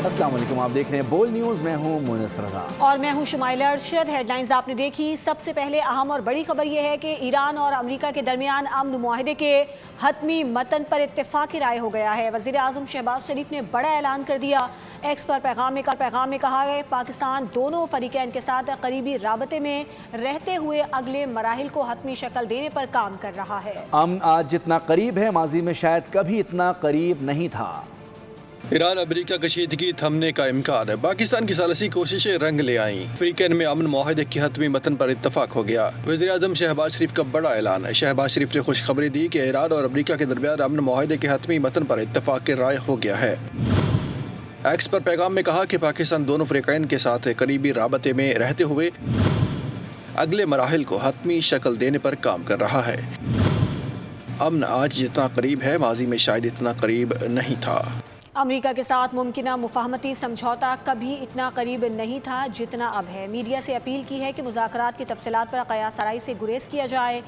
अस्सलाम वालेकुम, आप देख रहे हैं बोल न्यूज़। मैं हूं मुनस रज़ा और मैं हूं शुमाइला अरशद। हेडलाइंस आपने देखी। सबसे पहले अहम और बड़ी खबर यह है कि ईरान और अमेरिका के दरमियान अमन मुआहदे के हतमी मतन पर इत्तेफाक राय हो गया है। वज़ीर आज़म शहबाज शरीफ ने बड़ा ऐलान कर दिया। एक्स पर पैगाम में कहा है पाकिस्तान दोनों फरीकैन के साथ करीबी राबते में रहते हुए अगले मराहिल को हतमी शक्ल देने पर काम कर रहा है। अमन आज जितना करीब है, माजी में शायद कभी इतना करीब नहीं था। ईरान अमेरिका कशीदगी थमने का इम्कान है। पाकिस्तान की सालसी कोशिशें रंग ले आईं। अफ्रीकन में अमन मुआहदे के हतमी मतन पर इत्तफाक हो गया। वज़ीर आज़म शहबाज शरीफ का बड़ा ऐलान है। शहबाज शरीफ ने खुशखबरी दी कि ईरान और अमेरिका के दरमियान अमन मुआहदे के हतमी मतन पर इत्तफाक राय हो गया है। एक्स पर पैगाम में कहा कि पाकिस्तान दोनों फ़रीक़ैन के साथ करीबी राबते में रहते हुए अगले मराहिल को हतमी शक्ल देने पर काम कर रहा है। अमन आज जितना करीब है, माजी में शायद इतना करीब नहीं था। अमेरिका के साथ मुमकिना मुफाहमती समझौता कभी इतना करीब नहीं था जितना अब है। मीडिया से अपील की है कि मुज़ाकरात की तफसीलात पर क़यासराई से गुरेज किया जाए।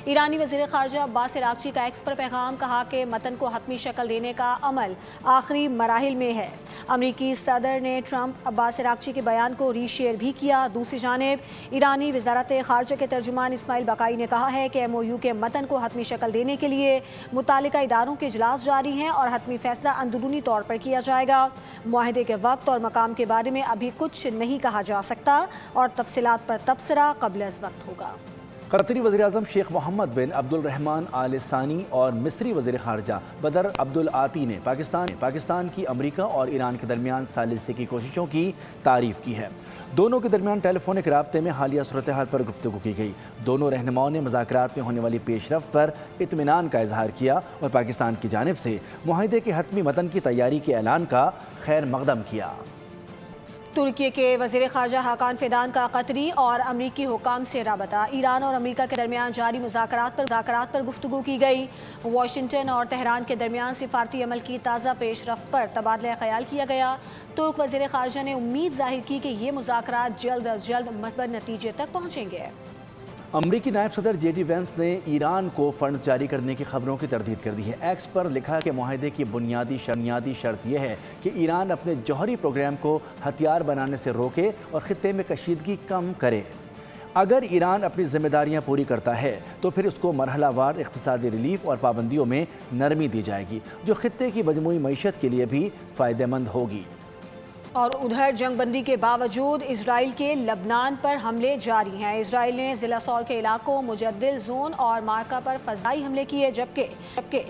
ईरानी वज़ीर ख़ारजा अब्बास अराग़ची का एक्स पर पैगाम, कहा कि मतन को हतमी शक्ल देने का अमल आखिरी मराहिल में है। अमरीकी सदर ने ट्रंप अब्बास अराग़ची के बयान को रीशेयर भी किया। दूसरी जानिब ईरानी वज़ारत ख़ारजा के तर्जुमान इस्माइल बकाई ने कहा है कि MOU के मतन को हतमी शक्ल देने के लिए मुतालिका इदारों के इजलास जारी हैं और हतमी फैसला अंदरूनी तौर पर किया जाएगा। मुआहदे के वक्त और मकाम के बारे में अभी कुछ नहीं कहा जा सकता और तफसीलात पर तबसरा क़ब्ल अज़ वक्त होगा। कतरी वज़ीर-ए-आज़म शेख मोहम्मद बिन अब्दुल रहमान आल सानी और मिस्री वज़ीर ख़ारजा बदर अब्दुल आती ने पाकिस्तान की अमेरिका और ईरान के दरमियान सालिसी की कोशिशों की तारीफ़ की है। दोनों के दरमियान टेलीफोनिक राब्ते में हालिया सूरत हाल पर गुफ्तगू की गई। दोनों रहनुमाओं ने मुज़ाकरात में होने वाली पेशरफ्त पर इत्मीनान का इजहार किया और पाकिस्तान की जानिब से मुआहदे के हतमी मतन की तैयारी के ऐलान का खैर मकदम किया। तुर्की के वज़ीर ख़ारजा हाकान फ़िदान का कतरी और अमरीकी हुकाम से राबता। ईरान और अमेरिका के दरमियान जारी मुज़ाकरात पर गुफ्तगू की गई। वाशिंगटन और तेहरान के दरमियान सिफारती अमल की ताज़ा पेशरफ्त पर तबादला ख्याल किया गया। तुर्क वज़ीर ख़ारजा ने उम्मीद ज़ाहिर की कि ये मुज़ाकरात जल्द अज जल्द मस्बत नतीजे तक पहुँचेंगे। अमरीकी नायब सदर JD वैंस ने ईरान को फंड जारी करने की खबरों की तरदीद कर दी है। एक्स पर लिखा कि मुआहदे की बुनियादी शर्त यह है कि ईरान अपने जौहरी प्रोग्राम को हथियार बनाने से रोके और ख़ित्ते में कशीदगी कम करे। अगर ईरान अपनी जिम्मेदारियां पूरी करता है तो फिर उसको मरहलावार इक़्तिसादी रिलीफ और पाबंदियों में नरमी दी जाएगी, जो ख़ित्ते की मजमूई मईशत के लिए भी फ़ायदेमंद होगी। और उधर जंगबंदी के बावजूद इजराइल के लबनान पर हमले जारी हैं। इजराइल ने ज़िला सौर के इलाकों, मुजद्दिल जोन और मार्का पर फ़ज़ाई हमले किए, जबकि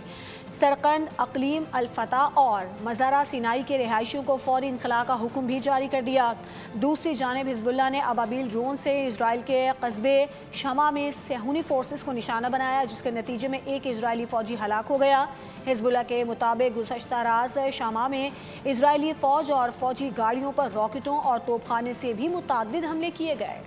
सरकंद, अक़लीम अल-फतह और मज़ारा सिनाई के रिहायशियों को फ़ौरी इनख़ला का हुक्म भी जारी कर दिया। दूसरी जानिब हिज़्बुल्लाह ने अबाबील ड्रोन से इजराइल के कस्बे शमा में सेहूनी फोर्सेस को निशाना बनाया, जिसके नतीजे में एक इजरायली फ़ौजी हलाक हो गया। हिज़्बुल्लाह के मुताबिक गुज़श्ता रात शमा में इजरायली फ़ौज और फ़ौजी गाड़ियों पर रॉकेटों और तोपखाने से भी मुतअद्दिद हमले किए गए।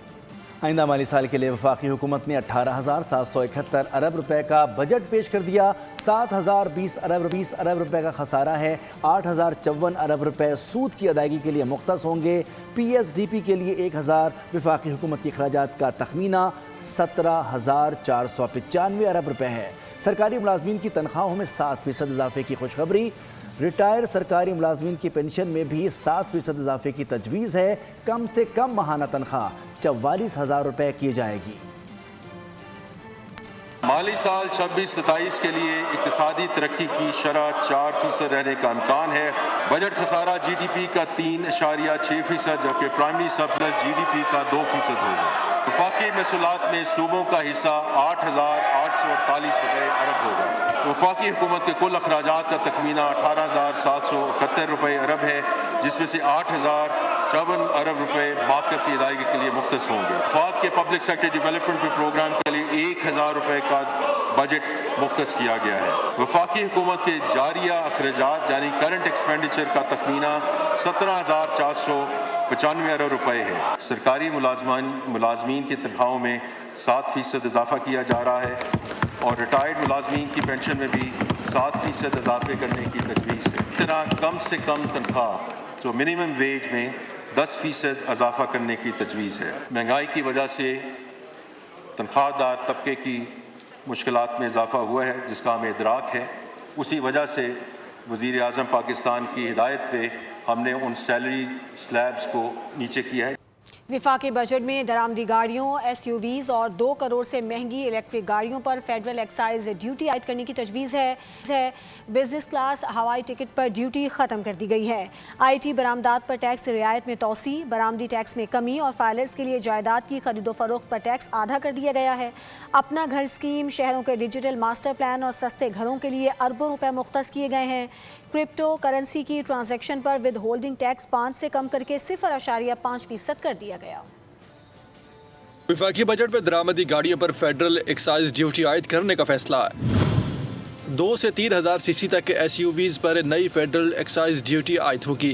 आइंदा माली साल के लिए वफाकी हुकूमत ने 18,771 अरब रुपए का बजट पेश कर दिया। 7,020 अरब रुपए का खसारा है। 8,054 अरब रुपए सूद की अदायगी के लिए मुख्तस होंगे। PSDP के लिए 1,000, वफाकी हुकूमत के अखराजात का तखमीना 17,495 अरब रुपए है। सरकारी मुलाजमीन की तनख्वाहों में 7% इजाफे की खुशखबरी। रिटायर सरकारी मुलाजमीन की पेंशन में भी 7% इजाफे की तजवीज़ है। कम से कम माहाना तनख्वाह 44,000 रुपए की जाएगी। माली साल 26-27 के लिए इक़्तिसादी तरक्की की शरह 4% रहने का इम्कान है। बजट खसारा GDP का 3.6%, जबकि प्राइमरी सरप्लस GDP का 2% होगा। वफाकी महसूलात में सूबों का हिस्सा 8,848 अरब होगा। वफाकी हुकूमत के कुल अखराजात का तखमीना 18,771 रुपये अरब है, जिसमें से 8,054 अरब रुपये मार्कअप की अदायगी के लिए मुख्तस होंगे। वफाक के पब्लिक सेक्टर डेवलपमेंट प्रोग्राम के लिए 1,000 रुपये का बजट मुख्तस किया गया है। वफाकी हुकूमत के जारिया अखराजात यानी करंट एक्सपेंडिचर का तखमीना 17,495 अरब रुपये है। सरकारी मुलाजमीन की तनख्वाहों में 7% इजाफा किया जा रहा है और रिटायर्ड मुलाजमीन की पेंशन में भी 7% इजाफे करने की तजवीज़ है। इस तरह कम से कम तनख्वाह जो मिनिमम वेज में 10% इजाफा करने की तजवीज़ है। महंगाई की वजह से तनख्वाहदार तबके की मुश्किलात में इजाफा हुआ है, जिसका हमें इदराक है। उसी वजह से वज़ीर आज़म पाकिस्तान की हिदायत पे हमने उन सैलरी स्लैब्स को नीचे किया है। विफाकी बजट में दरामदी गाड़ियों, SUVs और 2 करोड़ से महंगी इलेक्ट्रिक गाड़ियों पर फेडरल एक्साइज ड्यूटी आयद करने की तजवीज़ है। बिजनेस क्लास हवाई टिकट पर ड्यूटी ख़त्म कर दी गई है। IT बरामदात पर टैक्स रियायत में तोसी, बरामदी टैक्स में कमी और फाइलर्स के लिए जायदाद की खरीदो फरोख्त पर टैक्स आधा कर दिया गया है। अपना घर स्कीम, शहरों के डिजिटल मास्टर प्लान और सस्ते घरों के लिए अरबों रुपए मुख्तस किए गए हैं। क्रिप्टो करेंसी की ट्रांजैक्शन पर विद होल्डिंग टैक्स 5 से कम करके 0.5% कर दिया गया। विफाकी बजट में दरामदी गाड़ियों पर फेडरल एक्साइज ड्यूटी आयद करने का फैसला। 2 से 3 हज़ार सीसी तक के SUVs पर नई फेडरल एक्साइज ड्यूटी आयद होगी।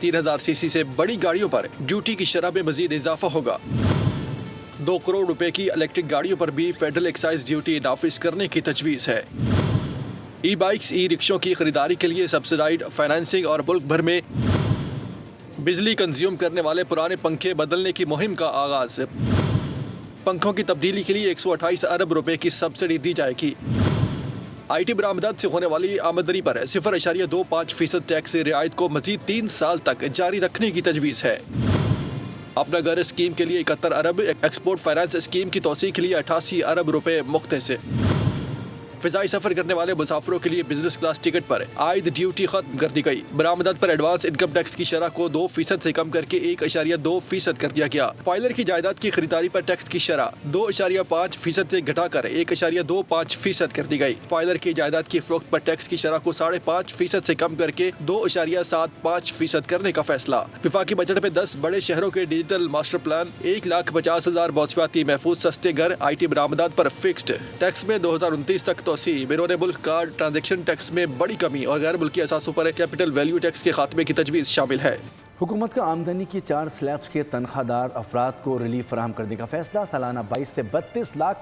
3000 सीसी से बड़ी गाड़ियों पर ड्यूटी की शरह में मजीद इजाफा होगा। 2 करोड़ रुपए की इलेक्ट्रिक गाड़ियों पर भी फेडरल एक्साइज ड्यूटी नाफिज करने की तजवीज़ है। ई-बाइक्स, ई-रिक्शों की खरीदारी के लिए सब्सिडाइड फाइनेंसिंग और मुल्क भर में बिजली कंज्यूम करने वाले पुराने पंखे बदलने की मुहिम का आगाज। पंखों की तब्दीली के लिए 128 अरब रुपए की सब्सिडी दी जाएगी। IT बरामदात से होने वाली आमदनी पर 0.25% टैक्स रियायत को मजीद 3 साल तक जारी रखने की तजवीज़ है। अपना घर स्कीम के लिए 71 अरब, एक्सपोर्ट फाइनेंस स्कीम की तोसी के लिए 88 अरब रुपए मुख्तस। फिजाई सफर करने वाले मुसाफिरों के लिए बिजनेस क्लास टिकट पर आयद ड्यूटी खत्म कर दी गई। बरामदात पर एडवांस इनकम टैक्स की शरह को 2% से कम करके 1.2% कर दिया गया। फाइलर की जायदाद की खरीदारी पर टैक्स की शरह 2.5% से घटाकर 1.25% कर दी गई। फाइलर की जायदाद की फरोख्त पर टैक्स की शरह को 5.5% से कम करके 2.75% करने का फैसला। विफाकी बजट में 10 बड़े शहरों के डिजिटल मास्टर प्लान, 1,50,000 मौसमियाती महफूज सस्ते घर, IT बरामदात पर फिक्स्ड टैक्स में 2029 तक तोसी, बैरून मुल्क कार्ड ट्रांजैक्शन टैक्स में बड़ी कमी और गैर मुल्की असासों पर कैपिटल वैल्यू टैक्स के खात्मे की तजवीज़ शामिल है। हुकूमत का आमदनी की 4 स्लैब्स के तनख्वाहदार अफराद को रिलीफ फराहम करने का फैसला। सालाना 22 से 32 लाख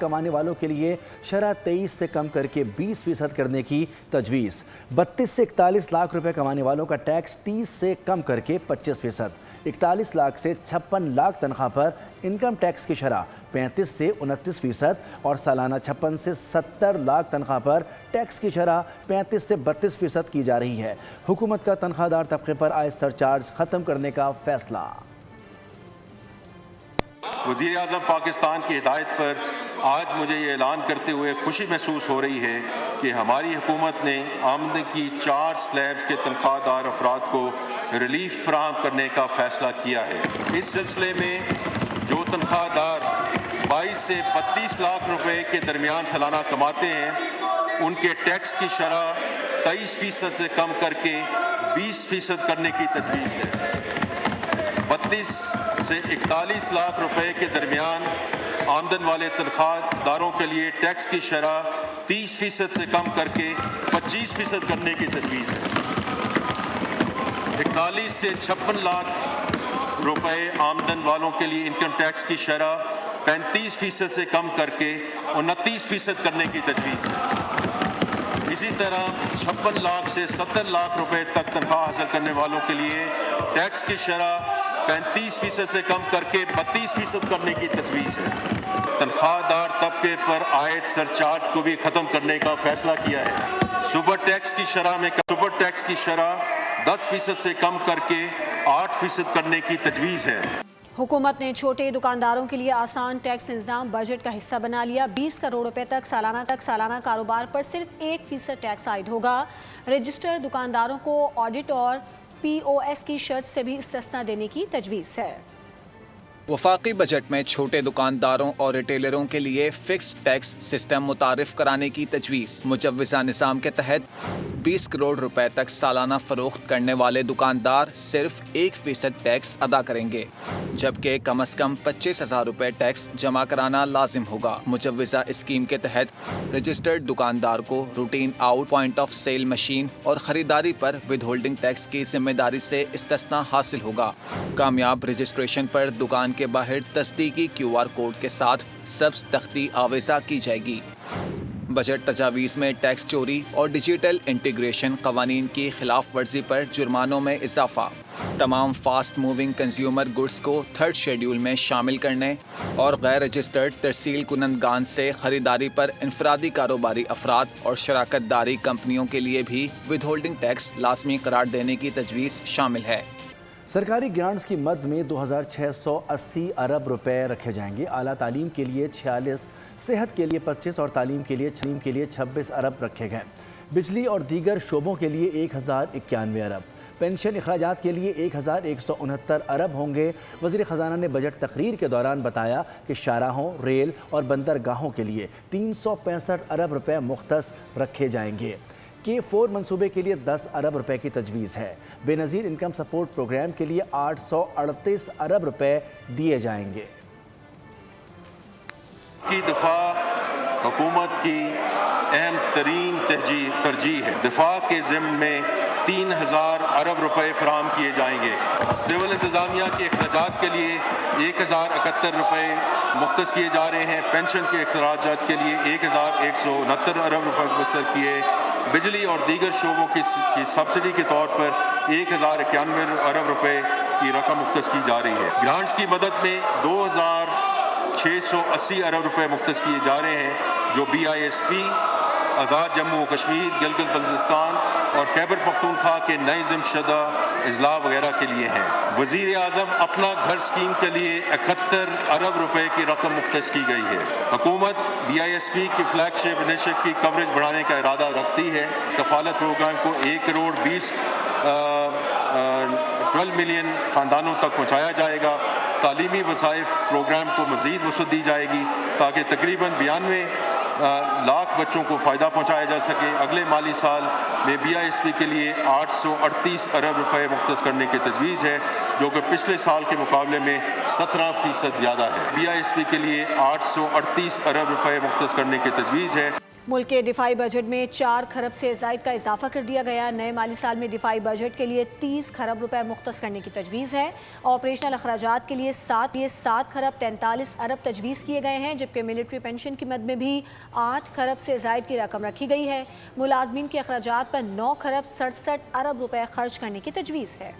कमाने वालों के लिए शरह 23 से कम करके 20% करने की तजवीज़। 32 से 41 लाख रुपए कमाने वालों का टैक्स 30 से कम करके 25%। 41 लाख से 56 लाख तनख्वाह पर इनकम टैक्स की शरह 35 से 29% और सालाना 56 से 70 लाख तनख्वाह पर टैक्स की शरह 35 से 32% की जा रही है। हुकूमत का तनख्वाहदार तबके पर आय सरचार्ज ख़त्म करने का फैसला। वज़ीर आज़म पाकिस्तान की हिदायत पर आज मुझे ये ऐलान करते हुए खुशी महसूस हो रही है कि हमारी हुकूमत ने आमदनी की 4 स्लैब के तनख्वाहदार अफराद को रिलीफ फराहम करने का फ़ैसला किया है। इस सिलसिले में जो तनख्वाहदार 22 से 32 लाख रुपए के दरमियान सालाना कमाते हैं, उनके टैक्स की शरह 23% से कम करके 20% करने की तजवीज़ है। 32 से 41 लाख रुपए के दरमियान आमदन वाले तनख्वाहदारों के लिए टैक्स की शरह 30% से कम करके 25% करने की तजवीज़ है। 41 से 56 लाख रुपए आमदन वालों के लिए इनकम टैक्स की शरह 35% से कम करके 29% करने की तजवीज़ है। इसी तरह 56 लाख से 70 लाख रुपए तक तनख्वाह हासिल करने वालों के लिए टैक्स की शरह 35% से कम करके 32% करने की तजवीज़ है। तनख्वाहदार तबके पर आयद सरचार्ज को भी ख़त्म करने का फैसला किया है। सुपर टैक्स की शरह 10% से कम करके 8% करने की तजवीज़ है। हुकूमत ने छोटे दुकानदारों के लिए आसान टैक्स इंतजाम बजट का हिस्सा बना लिया। 20 करोड़ रुपए तक सालाना कारोबार पर सिर्फ 1% टैक्स आयद होगा। रजिस्टर्ड दुकानदारों को ऑडिट और POS की शर्त से भी इस्तिस्ना देने की तजवीज़ है। वफाकी बजट में छोटे दुकानदारों और रिटेलरों के लिए फिक्स टैक्स सिस्टम मुतारिफ कराने की तजवीज़। मुजव्वज़ा निज़ाम के तहत 20 करोड़ रुपए तक सालाना फरोख्त करने वाले दुकानदार सिर्फ 1% टैक्स अदा करेंगे, जबकि कम अज़ कम 25,000 रुपए टैक्स जमा कराना लाजिम होगा। मुजव्वज़ा स्कीम के तहत रजिस्टर्ड दुकानदार को routine out, point of sale machine और ख़रीदारी पर विद होल्डिंग टैक्स की जिम्मेदारी से इस्तिस्ना हासिल होगा। कामयाब रजिस्ट्रेशन पर दुकान के बाहर तस्दीकी QR कोड के साथ सब्ज़ तख्ती आवेज़ा की जाएगी। بجٹ تجاویز میں ٹیکس چوری اور ڈیجیٹل انٹیگریشن قوانین کی خلاف ورزی پر جرمانوں میں اضافہ، تمام فاسٹ موونگ کنزیومر گڈز کو تھرڈ شیڈول میں شامل کرنے اور غیر رجسٹرڈ ترسیل کنندگان سے خریداری پر انفرادی کاروباری افراد اور شراکت داری کمپنیوں کے لیے بھی ود ہولڈنگ ٹیکس لازمی قرار دینے کی تجویز شامل ہے۔ سرکاری گرانٹس کی مد میں 2680 ارب روپے رکھے جائیں گے۔ اعلیٰ تعلیم کے لیے 46، صحت کے لیے 25 اور تعلیم کے لیے 26 ارب رکھے گئے۔ بجلی اور دیگر شعبوں کے لیے 1091 ارب، پینشن اخراجات کے لیے 1169 ارب ہوں گے۔ وزیر خزانہ نے بجٹ تقریر کے دوران بتایا کہ شاہراہوں، ریل اور بندرگاہوں کے لیے 365 ارب روپے مختص رکھے جائیں گے۔ K4 منصوبے کے لیے 10 ارب روپے کی تجویز ہے۔ بے نظیر انکم سپورٹ پروگرام کے لیے 838 ارب روپے دیے جائیں گے۔ کی دفاع حکومت کی اہم ترین ترجیح ہے۔ دفاع کے ضمن میں 3000 ارب روپے فراہم کیے جائیں گے۔ سول انتظامیہ کے اخراجات کے لیے 1071 روپے مختص کیے جا رہے ہیں۔ پینشن کے اخراجات کے لیے 1169 ارب روپے مختص کیے۔ بجلی اور دیگر شعبوں کی سبسڈی کے طور پر 1091 ارب روپے کی رقم مختص کی جا رہی ہے۔ گرانٹس کی مدد میں 2680 ارب روپے مختص کیے جا رہے ہیں، جو BISP، آزاد جموں و کشمیر، گلگت بلتستان اور خیبر پختونخوا کے نئے ضم شدہ اضلاع وغیرہ کے لیے ہیں۔ وزیر اعظم اپنا گھر اسکیم کے لیے 71 ارب روپے کی رقم مختص کی گئی ہے۔ حکومت BISP کی فلیگ شپ انیشیٹو کی کوریج بڑھانے کا ارادہ رکھتی ہے۔ کفالت پروگرام کو 1 ملین خاندانوں تک پہنچایا جائے گا۔ تعلیمی وظائف پروگرام کو مزید وسعت دی جائے گی تاکہ تقریباً 92 لاکھ بچوں کو فائدہ پہنچایا جا سکے۔ اگلے مالی سال میں BISP کے لیے 838 ارب روپے مختص کرنے کی تجویز ہے، جو کہ پچھلے سال کے مقابلے میں 17% زیادہ ہے۔ BISP کے لیے 838 ارب روپے مختص کرنے کی تجویز ہے۔ ملک کے دفاعی بجٹ میں 4 کھرب سے زائد کا اضافہ کر دیا گیا۔ نئے مالی سال میں دفاعی بجٹ کے لیے 30 کھرب روپے مختص کرنے کی تجویز ہے۔ آپریشنل اخراجات کے لیے 7 کھرب 43 ارب تجویز کیے گئے ہیں، جبکہ ملٹری پینشن کی مد میں بھی 8 کھرب سے زائد کی رقم رکھی گئی ہے۔ ملازمین کے اخراجات پر 9 کھرب 67 ارب روپے خرچ کرنے کی تجویز ہے۔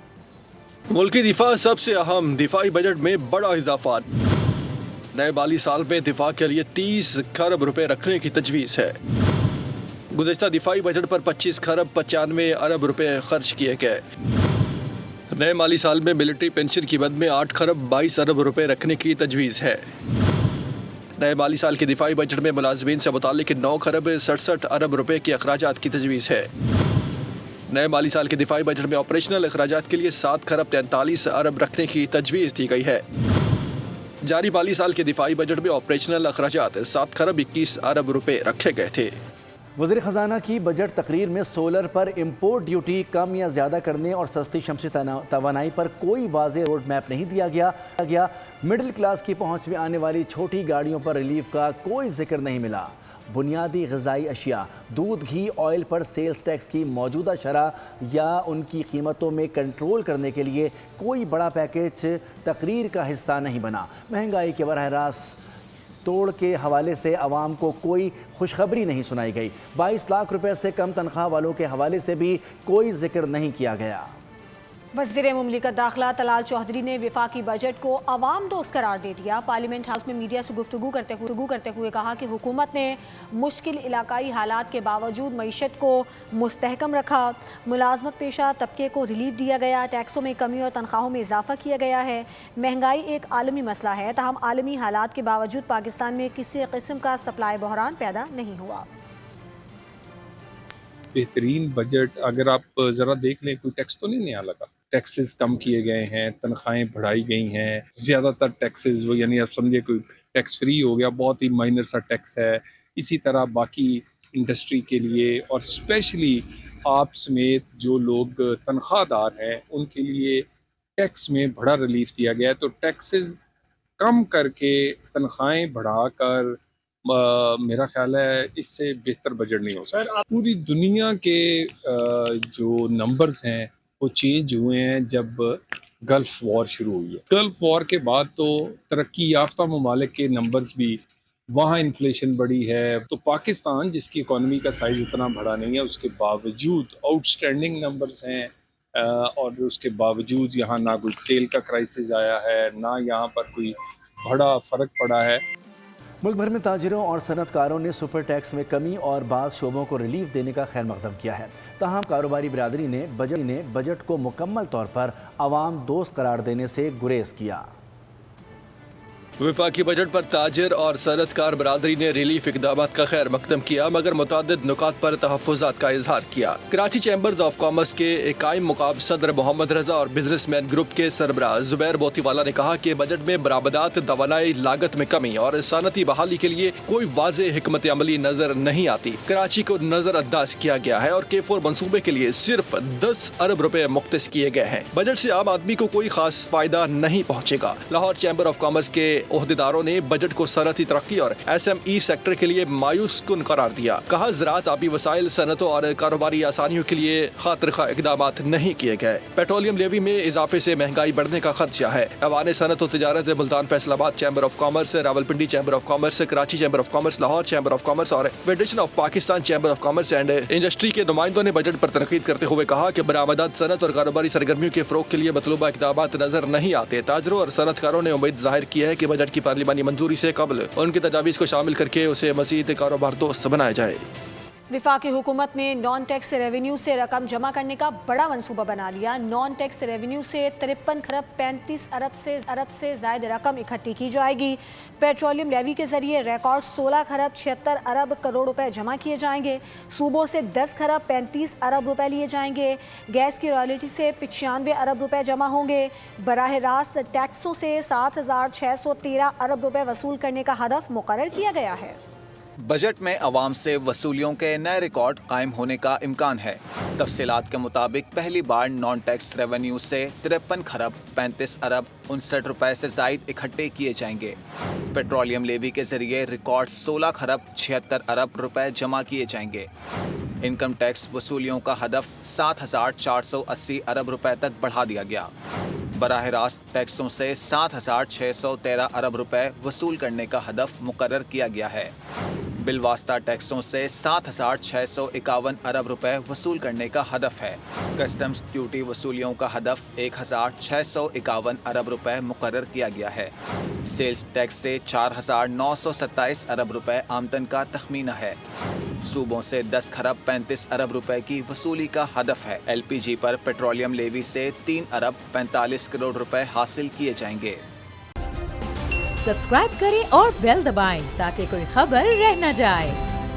ملکی دفاع سب سے اہم، دفاعی بجٹ میں بڑا اضافہ۔ نئے مالی سال میں دفاع کے لیے 30 کھرب روپے رکھنے کی تجویز ہے۔ گزشتہ دفاعی بجٹ پر 25 کھرب 95 ارب روپے خرچ کیے گئے۔ نئے مالی سال میں ملٹری پینشن کی مد میں 8 کھرب 22 ارب روپے رکھنے کی تجویز ہے۔ نئے مالی سال کے دفاعی بجٹ میں ملازمین سے متعلق 9 کھرب 67 ارب روپے کے اخراجات کی تجویز ہے۔ نئے مالی سال کے دفاعی بجٹ میں آپریشنل اخراجات کے لیے 7 کھرب 43 ارب رکھنے کی تجویز دی گئی ہے۔ جاری مالی سال کے دفاعی بجٹ میں آپریشنل اخراجات 7 کھرب 21 ارب روپے رکھے گئے تھے۔ وزیر خزانہ کی بجٹ تقریر میں سولر پر امپورٹ ڈیوٹی کم یا زیادہ کرنے اور سستی شمسی توانائی پر کوئی واضح روڈ میپ نہیں دیا گیا۔ مڈل کلاس کی پہنچ میں آنے والی چھوٹی گاڑیوں پر ریلیف کا کوئی ذکر نہیں ملا۔ بنیادی غذائی اشیاء، دودھ، گھی، آئل پر سیلز ٹیکس کی موجودہ شرح یا ان کی قیمتوں میں کنٹرول کرنے کے لیے کوئی بڑا پیکیج تقریر کا حصہ نہیں بنا۔ مہنگائی کے براہ راست توڑ کے حوالے سے عوام کو کوئی خوشخبری نہیں سنائی گئی۔ 22 لاکھ روپے سے کم تنخواہ والوں کے حوالے سے بھی کوئی ذکر نہیں کیا گیا۔ وزیر مملکت داخلہ طلال چودھری نے وفاقی بجٹ کو عوام دوست قرار دے دیا۔ پارلیمنٹ ہاؤس میں میڈیا سے گفتگو کرتے ہوئے کہا کہ حکومت نے مشکل علاقائی حالات کے باوجود معیشت کو مستحکم رکھا۔ ملازمت پیشہ طبقے کو ریلیف دیا گیا، ٹیکسوں میں کمی اور تنخواہوں میں اضافہ کیا گیا ہے۔ مہنگائی ایک عالمی مسئلہ ہے، تاہم عالمی حالات کے باوجود پاکستان میں کسی قسم کا سپلائی بحران پیدا نہیں ہوا۔ بہترین بجٹ، اگر آپ ذرا دیکھ لیں، کوئی ٹیکس تو نہیں نیا لگا۔ ٹیکسز کم کیے گئے ہیں، تنخواہیں بڑھائی گئی ہیں، زیادہ تر ٹیکسز وہ یعنی آپ سمجھے کوئی ٹیکس فری ہو گیا، بہت ہی مائنر سا ٹیکس ہے۔ اسی طرح باقی انڈسٹری کے لیے اور اسپیشلی آپ سمیت جو لوگ تنخواہ دار ہیں ان کے لیے ٹیکس میں بڑا ریلیف دیا گیا ہے۔ تو ٹیکسز کم کر کے تنخواہیں بڑھا کر میرا خیال ہے اس سے بہتر بجٹ نہیں ہو سکتا۔ پوری دنیا کے جو نمبرز ہیں وہ چینج ہوئے ہیں جب گلف وار شروع ہوئی ہے۔ گلف وار کے بعد تو ترقی یافتہ ممالک کے نمبرز بھی वहाँ इन्फ्लेशन बढ़ी है। तो पाकिस्तान जिसकी इकॉनमी का साइज़ इतना बड़ा नहीं है, उसके बावजूद आउटस्टैंडिंग नंबर्स हैं, और उसके बावजूद यहाँ ना कोई तेल का क्राइसिस आया है, ना यहाँ पर कोई बड़ा फ़र्क पड़ा है। मुल्क भर में ताजिरों और सनतकारों ने सुपर टैक्स में कमी और बाज़ शोबों को रिलीफ देने का खैर मकदम किया है। ताहम कारोबारी बिरादरी ने बजट को मुकम्मल तौर पर अवाम दोस्त करार देने से गुरेज किया। वफाकी बजट पर ताजिर और सनतकार बरादरी ने रिलीफ इकदाम का खैर मकदम किया, मगर मुतादिद नुकात पर तहफ़्फ़ुज़ात का इजहार किया। कराची चैम्बर्स ऑफ कॉमर्स के कायम मुकाम सदर मोहम्मद रजा और बिजनेसमैन ग्रुप के सरबराह जुबैर बोतीवाला ने कहा कि बजट में बरामदात, दवानाई लागत में कमी और सनती बहाली के लिए कोई वाज़ेह हिकमत अमली नजर नहीं आती। कराची को नजरअंदाज किया गया है और K4 मंसूबे के लिए सिर्फ 10 अरब रुपए मुख्तस किए गए हैं। बजट से आम आदमी को कोई खास फायदा नहीं पहुँचेगा। लाहौर चैम्बर ऑफ कॉमर्स के ओहदेदारों ने बजट को सनती तरक्की और SME सेक्टर के लिए मायूस कुन करार दिया। कहा, ज़राअत, आबी वसाइल, सनतों और कारोबारी आसानियों के लिए खातिर-खा इकदाम नहीं किए गए। पेट्रोलियम लेवी में इजाफे से महंगाई बढ़ने का खदशा है। ऐवान सनत और तिजारत Multan Faisalabad chamber of commerce, Rawalpindi chamber of commerce, Karachi chamber of commerce, Lahore chamber of commerce और federation of Pakistan chamber of commerce and industry के नुमाइंदों ने बजट पर तनकीद करते हुए कहा कि बरामदात, सनत और कारोबारी सरगर्मियों के फ़रोग के लिए मतलूबा इकदाम नजर नहीं आते। ताजरों और सनतकारों ने उम्मीद जाहिर की है कि बजट की पार्लिमानी मंजूरी से कबल उनकी तजावीज़ को शामिल करके उसे मज़ीद कारोबार दोस्त बनाया जाए। वफाकी हुकूमत ने नॉन टैक्स रेवेन्यू से रकम जमा करने का बड़ा मंसूबा बना लिया। नॉन टैक्स रेवेन्यू से 53 खरब 35 अरब से ज़ायद रकम इकट्ठी की जाएगी। पेट्रोलियम लेवी के जरिए रिकॉर्ड 16 खरब 76 अरब करोड़ रुपए जमा किए जाएंगे। सूबों से 10 खरब 35 अरब रुपए लिए जाएंगे। गैस की रॉयल्टी से 95 अरब रुपए जमा होंगे। बराह रास्त टैक्सों से 7,613 अरब रुपए वसूल करने का हदफ मुकर्रर किया गया है। बजट में अवाम से वसूलियों के नए रिकॉर्ड कायम होने का इम्कान है। तफसीलात के मुताबिक पहली बार नॉन टैक्स रेवेन्यू से 53 खरब 35 अरब 59 रुपए से जायद इकट्ठे किए जाएंगे। पेट्रोलियम लेवी के जरिए रिकॉर्ड 16 खरब 76 अरब रुपए जमा किए जाएंगे। इनकम टैक्स वसूलियों का हदफ 7,480 अरब रुपए तक बढ़ा दिया गया। बराह रास्त टैक्सों से 7,613 अरब रुपए वसूल करने का हदफ मुकर्रर किया गया है। बिलवास्ता टैक्सों से 7,651 अरब रुपए वसूल करने का हदफ है। कस्टम्स ड्यूटी वसूलियों का हदफ 1,651 अरब रुपए मुकर्रर किया गया है। सेल्स टैक्स से 4,927 अरब रुपए आमदन का तखमीना है। सूबों से 10 खरब 35 अरब रुपए की वसूली का हदफ है। LPG पर पेट्रोलियम लेवी से 3 अरब 45 करोड़ रुपए हासिल किए जाएंगे। सब्सक्राइब करें और बेल दबाएं ताकि कोई खबर रह न जाए।